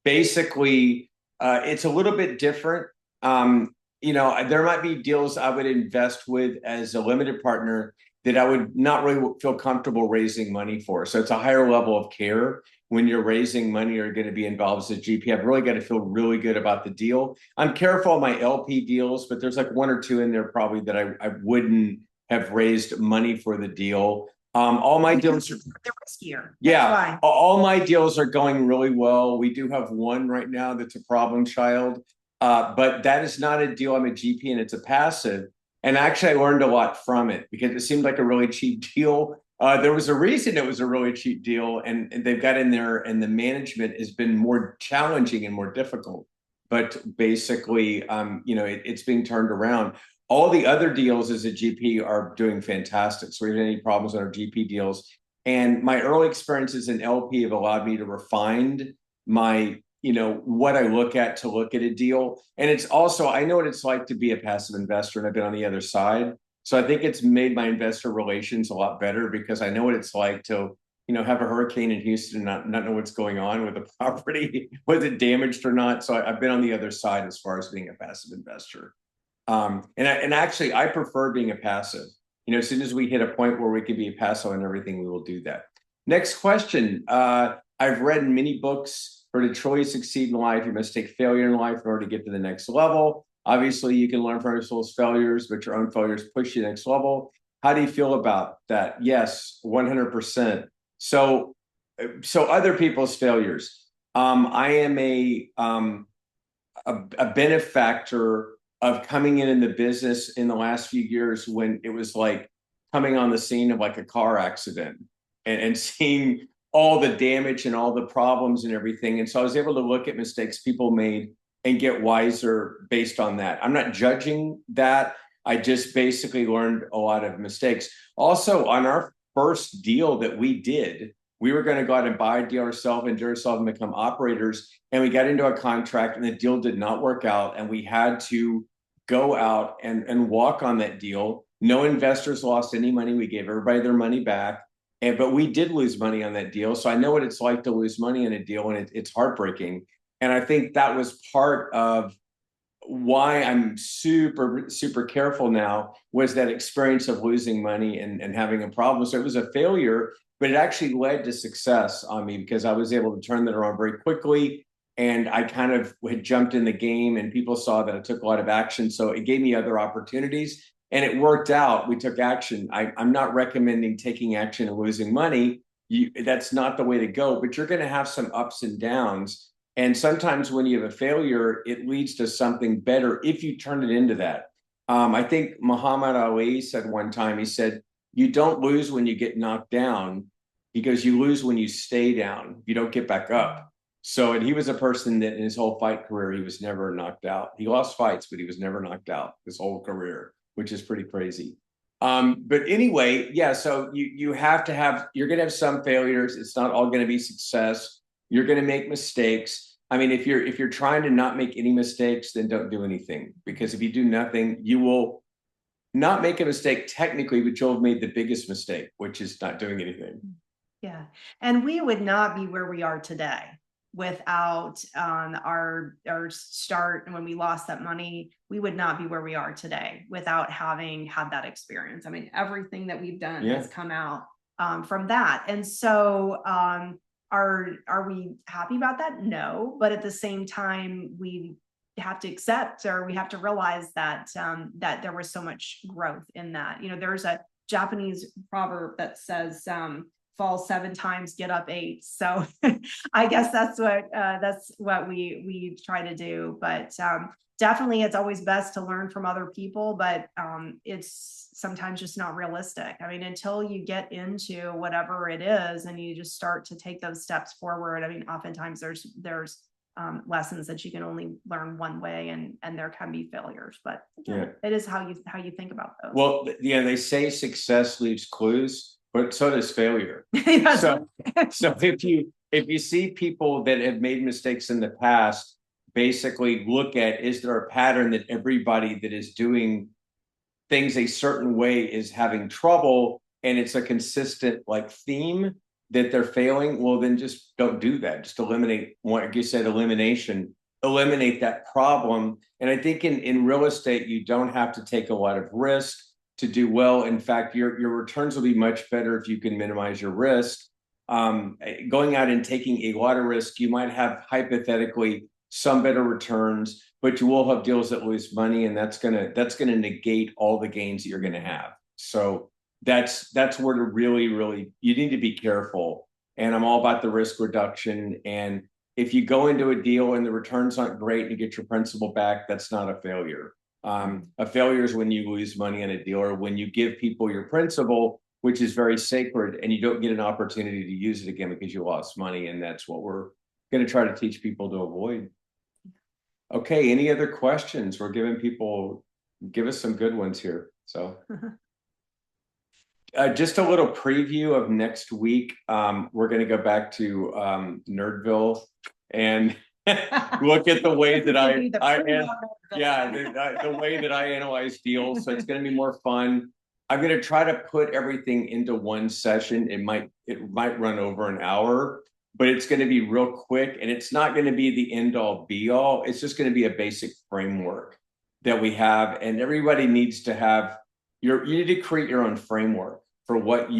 basically, it's a little bit different. There might be deals I would invest with as a limited partner that I would not really feel comfortable raising money for. So it's a higher level of care when you're raising money or going to be involved as a GP. I've really got to feel really good about the deal. I'm careful on my LP deals, but there's like one or two in there probably that I wouldn't have raised money for the deal. All my deals are they're riskier. yeah, all my deals are going really well. We do have one right now that's a problem child, but that is not a deal. I'm a GP and it's a passive. And actually, I learned a lot from it because it seemed like a really cheap deal. There was a reason it was a really cheap deal, and they've got in there, and the management has been more challenging and more difficult. But basically, it's being turned around. All the other deals as a GP are doing fantastic. So we haven't any problems on our GP deals. And my early experiences in LP have allowed me to refine my, what I look at to look at a deal. And it's also, I know what it's like to be a passive investor, and I've been on the other side. So I think it's made my investor relations a lot better because I know what it's like to, have a hurricane in Houston and not know what's going on with the property, was it damaged or not. So I've been on the other side as far as being a passive investor. And actually, I prefer being a passive. As soon as we hit a point where we can be a passive on everything, we will do that. Next question. I've read many books. For to truly succeed in life, you must take failure in life in order to get to the next level. Obviously, you can learn from other people's failures, but your own failures push you to the next level. How do you feel about that? Yes, 100%. So other people's failures. I am a benefactor of coming in the business in the last few years when it was like coming on the scene of like a car accident and seeing all the damage and all the problems and everything. And so I was able to look at mistakes people made and get wiser based on that. I'm not judging that. I just basically learned a lot of mistakes. Also, on our first deal that we did, we were going to go out and buy a deal ourselves and do ourselves and become operators. And we got into a contract and the deal did not work out. And we had to go out and walk on that deal. No investors lost any money. We gave everybody their money back. But we did lose money on that deal. So I know what it's like to lose money in a deal, and it's heartbreaking. And I think that was part of why I'm super, super careful now, was that experience of losing money and having a problem. So it was a failure, but it actually led to success on me because I was able to turn that around very quickly. And I kind of had jumped in the game and people saw that I took a lot of action. So it gave me other opportunities and it worked out. We took action. I'm not recommending taking action and losing money. That's not the way to go, but you're going to have some ups and downs. And sometimes when you have a failure, it leads to something better if you turn it into that. I think Muhammad Ali said one time, he said, you don't lose when you get knocked down because you lose when you stay down. You don't get back up. So, and he was a person that in his whole fight career, he was never knocked out. He lost fights, but he was never knocked out his whole career, which is pretty crazy. But anyway, yeah, so you have to have, you're going to have some failures. It's not all going to be success. You're going to make mistakes. I mean, if you're trying to not make any mistakes, then don't do anything, because if you do nothing, you will not make a mistake technically, but you'll have made the biggest mistake, which is not doing anything. Yeah. And we would not be where we are today without our start. And when we lost that money, we would not be where we are today without having had that experience. I mean, everything that we've done has come out from that. And so are we happy about that? No. But at the same time, we have to accept, or we have to realize that that there was so much growth in that. There's a Japanese proverb that says, fall 7 times, get up 8. So I guess that's what we try to do. But definitely, it's always best to learn from other people, but it's sometimes just not realistic. I mean, until you get into whatever it is and you just start to take those steps forward. I mean, oftentimes there's lessons that you can only learn one way, and there can be failures. But again, it is how you think about those. Well, yeah, they say success leaves clues, but so does failure. Yes. So if you see people that have made mistakes in the past, basically look at, is there a pattern that everybody that is doing things a certain way is having trouble, and it's a consistent like theme that they're failing? Well, then just don't do that. Just eliminate, like you said, eliminate that problem. And I think in real estate, you don't have to take a lot of risk to do well. In fact, your returns will be much better if you can minimize your risk. Going out and taking a lot of risk, you might have hypothetically some better returns, but you will have deals that lose money, and that's gonna negate all the gains that you're gonna have. So that's where to really you need to be careful. And I'm all about the risk reduction. And if you go into a deal and the returns aren't great and you get your principal back, that's not a failure. A failure is when you lose money on a deal, or when you give people your principal, which is very sacred, and you don't get an opportunity to use it again because you lost money. And that's what we're going to try to teach people to avoid. Okay, any other questions? We're giving people, give us some good ones here. So just a little preview of next week. We're going to go back to Nerdville and look at the way that the way that I analyze deals. So it's going to be more fun. I'm going to try to put everything into one session. It might run over an hour, but it's going to be real quick, and it's not going to be the end all be all. It's just going to be a basic framework that we have, and everybody needs to have you need to create your own framework for what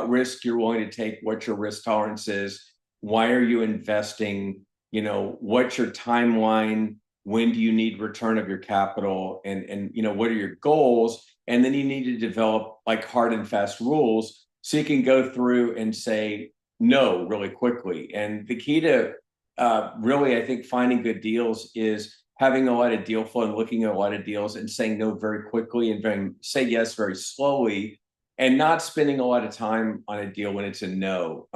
risk you're willing to take, what your risk tolerance is, why are you investing, what's your timeline, when do you need return of your capital, and what are your goals? And then you need to develop like hard and fast rules so you can go through and say no really quickly. And the key to really, I think, finding good deals is having a lot of deal flow and looking at a lot of deals and saying no very quickly and say yes very slowly, and not spending a lot of time on a deal when it's a no.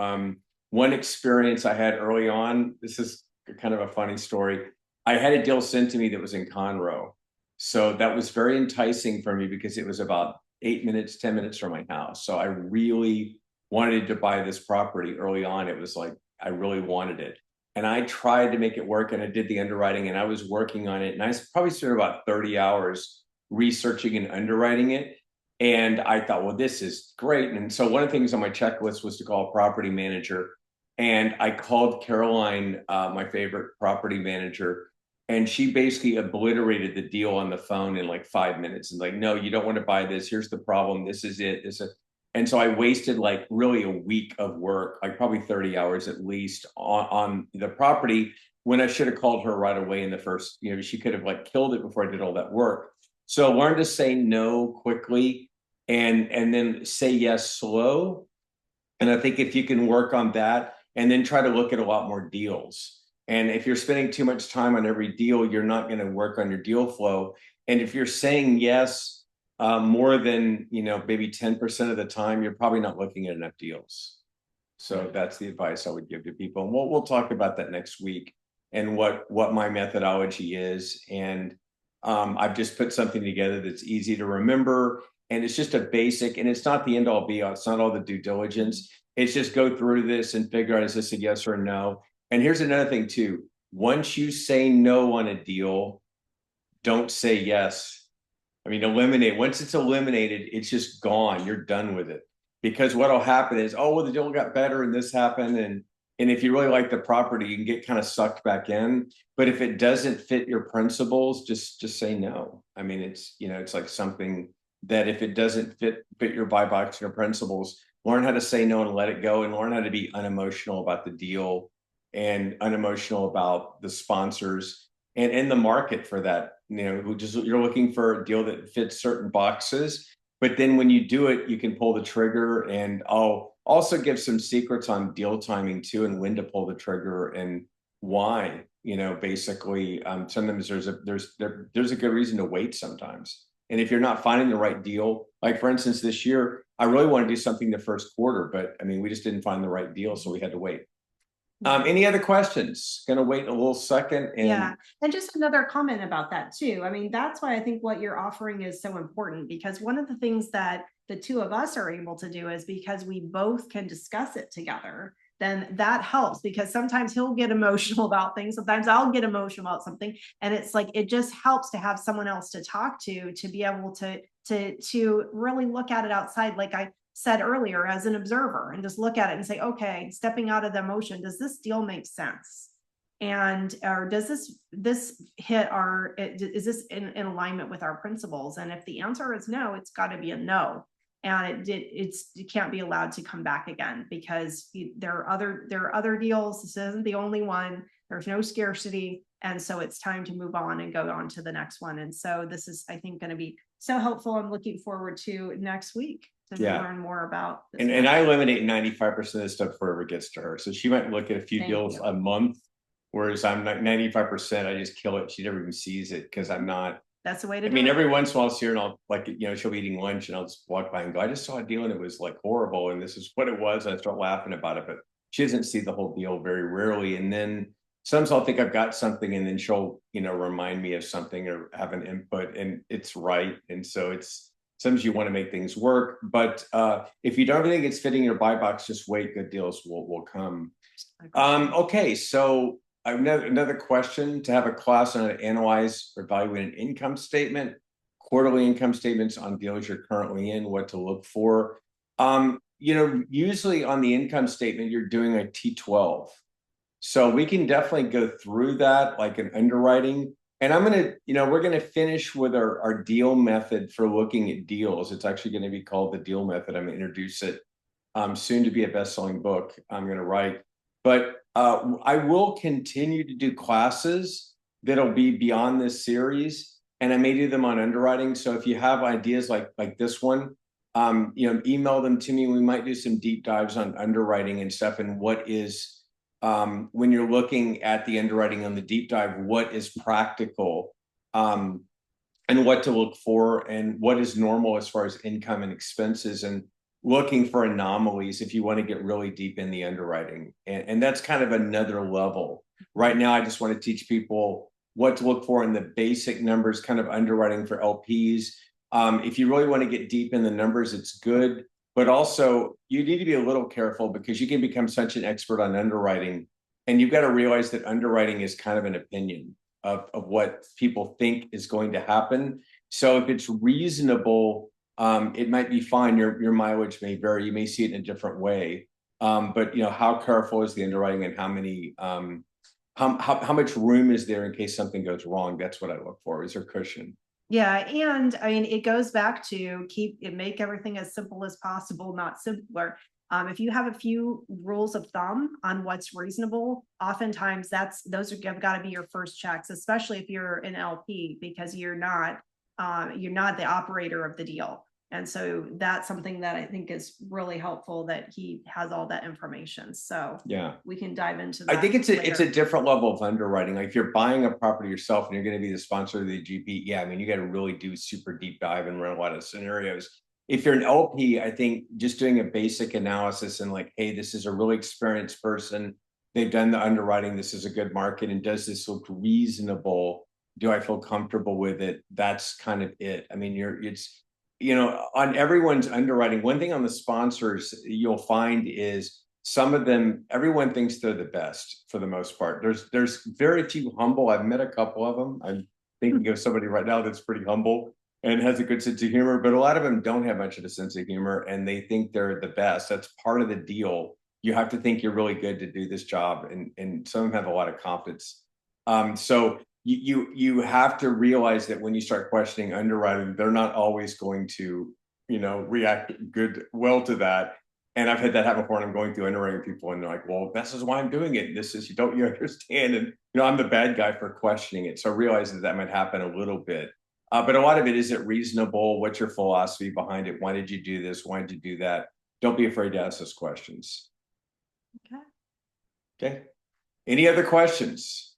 One experience I had early on, this is kind of a funny story. I had a deal sent to me that was in Conroe. So that was very enticing for me because it was about 8 minutes, 10 minutes from my house. So I really wanted to buy this property early on. It was like, I really wanted it. And I tried to make it work, and I did the underwriting, and I was working on it. And I probably spent about 30 hours researching and underwriting it. And I thought, well, this is great. And so one of the things on my checklist was to call a property manager. And I called Caroline, my favorite property manager, and she basically obliterated the deal on the phone in like 5 minutes. And like, no, you don't want to buy this. Here's the problem. This is it. And so I wasted like really a week of work, like probably 30 hours at least on the property, when I should have called her right away in the first, she could have like killed it before I did all that work. So learn to say no quickly and then say yes slow. And I think if you can work on that and then try to look at a lot more deals. And if you're spending too much time on every deal, you're not going to work on your deal flow. And if you're saying yes more than maybe 10% of the time, you're probably not looking at enough deals. So that's the advice I would give to people. And we'll talk about that next week and what my methodology is. And I've just put something together that's easy to remember, and it's just a basic, and it's not the end all be all. It's not all the due diligence. It's just go through this and figure out, is this a yes or a no? And here's another thing too. Once you say no on a deal, don't say yes. I mean, eliminate. Once it's eliminated, it's just gone. You're done with it. Because what'll happen is, oh, well, the deal got better and this happened. And if you really like the property, you can get kind of sucked back in. But if it doesn't fit your principles, just say no. I mean, it's like something that if it doesn't fit your buy box and your principles, learn how to say no and let it go, and learn how to be unemotional about the deal and unemotional about the sponsors and in the market for that. You're looking for a deal that fits certain boxes, but then when you do it, you can pull the trigger and, oh, also give some secrets on deal timing too, and when to pull the trigger and why. Basically, sometimes there's a good reason to wait sometimes. And if you're not finding the right deal, like for instance, this year, I really want to do something the first quarter, but I mean, we just didn't find the right deal, so we had to wait. Any other questions? Going to wait a little second. Yeah. And just another comment about that too. I mean, that's why I think what you're offering is so important, because one of the things that the two of us are able to do is because we both can discuss it together, then that helps, because sometimes he'll get emotional about things. Sometimes I'll get emotional about something. And it's like, it just helps to have someone else to talk to be able to really look at it outside. Like I said earlier, as an observer, and just look at it and say, okay, stepping out of the emotion, does this deal make sense? And or does this hit our, is this in alignment with our principles? And if the answer is no, it's got to be a no. And it can't be allowed to come back again, because there are other deals. This isn't the only one. There's no scarcity. And so it's time to move on and go on to the next one. And so this is, I think, going to be so helpful. I'm looking forward to next week to learn more about this. And I eliminate 95% of this stuff before it gets to her. So she might look at a few deals a month, whereas I'm like 95%, I just kill it. She never even sees it because I'm not. That's the way to do it. I mean, every once in a while I'll see her and I'll she'll be eating lunch and I'll just walk by and go, I just saw a deal and it was like horrible. And this is what it was. And I start laughing about it, but she doesn't see the whole deal very rarely. And then sometimes I'll think I've got something and then she'll, remind me of something or have an input and it's right. And so it's, sometimes you want to make things work, but if you don't think it's fitting your buy box, just wait, good deals will come. Okay. So another question: to have a class on how to analyze or evaluate an income statement, quarterly income statements on deals you're currently in, what to look for. Usually on the income statement, you're doing a T12. So we can definitely go through that like an underwriting. And we're going to finish with our deal method for looking at deals. It's actually going to be called the deal method. I'm going to introduce it soon to be a best-selling book I'm going to write. But I will continue to do classes that'll be beyond this series, and I may do them on underwriting. So if you have ideas like this one, email them to me. We might do some deep dives on underwriting and stuff, and what is when you're looking at the underwriting on the deep dive, what is practical, and what to look for, and what is normal as far as income and expenses, and looking for anomalies if you want to get really deep in the underwriting. And that's kind of another level. Right now, I just want to teach people what to look for in the basic numbers, kind of underwriting for LPs. If you really want to get deep in the numbers, it's good. But also, you need to be a little careful because you can become such an expert on underwriting. And you've got to realize that underwriting is kind of an opinion of what people think is going to happen. So if it's reasonable, it might be fine. Your mileage may vary. You may see it in a different way. But how careful is the underwriting, and how many how much room is there in case something goes wrong? That's what I look for. Is there cushion? Yeah. And I mean, it goes back to make everything as simple as possible, not simpler. If you have a few rules of thumb on what's reasonable, oftentimes those have got to be your first checks, especially if you're an LP, because you're not the operator of the deal. And so that's something that I think is really helpful, that he has all that information. So yeah, we can dive into that. I think it's a different level of underwriting. Like if you're buying a property yourself and you're going to be the sponsor of the GP, yeah, I mean, you got to really do super deep dive and run a lot of scenarios. If you're an LP, I think just doing a basic analysis and like, hey, this is a really experienced person. They've done the underwriting. This is a good market. And does this look reasonable? Do I feel comfortable with it? That's kind of it. I mean, on everyone's underwriting, one thing on the sponsors you'll find is some of them, everyone thinks they're the best for the most part. There's very few humble. I've met a couple of them. I'm thinking of somebody right now that's pretty humble and has a good sense of humor, but a lot of them don't have much of a sense of humor and they think they're the best. That's part of the deal. You have to think you're really good to do this job, and some of them have a lot of confidence. So you have to realize that when you start questioning underwriting, they're not always going to, react well to that. And I've had that happen before, and I'm going through underwriting people, and they're like, "Well, this is why I'm doing it. This is you understand." And I'm the bad guy for questioning it. So I realize that might happen a little bit, but a lot of it, is it reasonable? What's your philosophy behind it? Why did you do this? Why did you do that? Don't be afraid to ask us questions. Okay. Okay. Any other questions?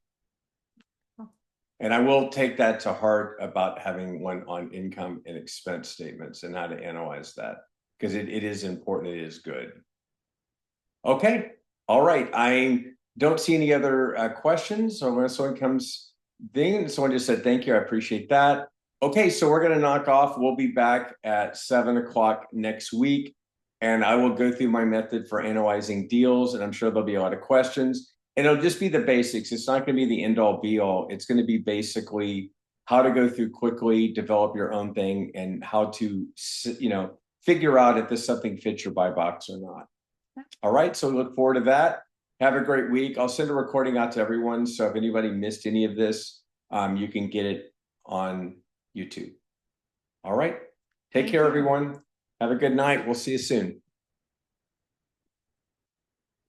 And I will take that to heart about having one on income and expense statements and how to analyze that, because it is important. It is good. Okay. All right. I don't see any other questions. So when someone comes, someone just said, thank you. I appreciate that. Okay. So we're going to knock off. We'll be back at 7 o'clock next week. And I will go through my method for analyzing deals. And I'm sure there'll be a lot of questions. And it'll just be the basics. It's not going to be the end all be all. It's going to be basically how to go through quickly, develop your own thing, and how to, figure out if this something fits your buy box or not. All right. So we look forward to that. Have a great week. I'll send a recording out to everyone. So if anybody missed any of this, you can get it on YouTube. All right. Take care, everyone. Have a good night. We'll see you soon.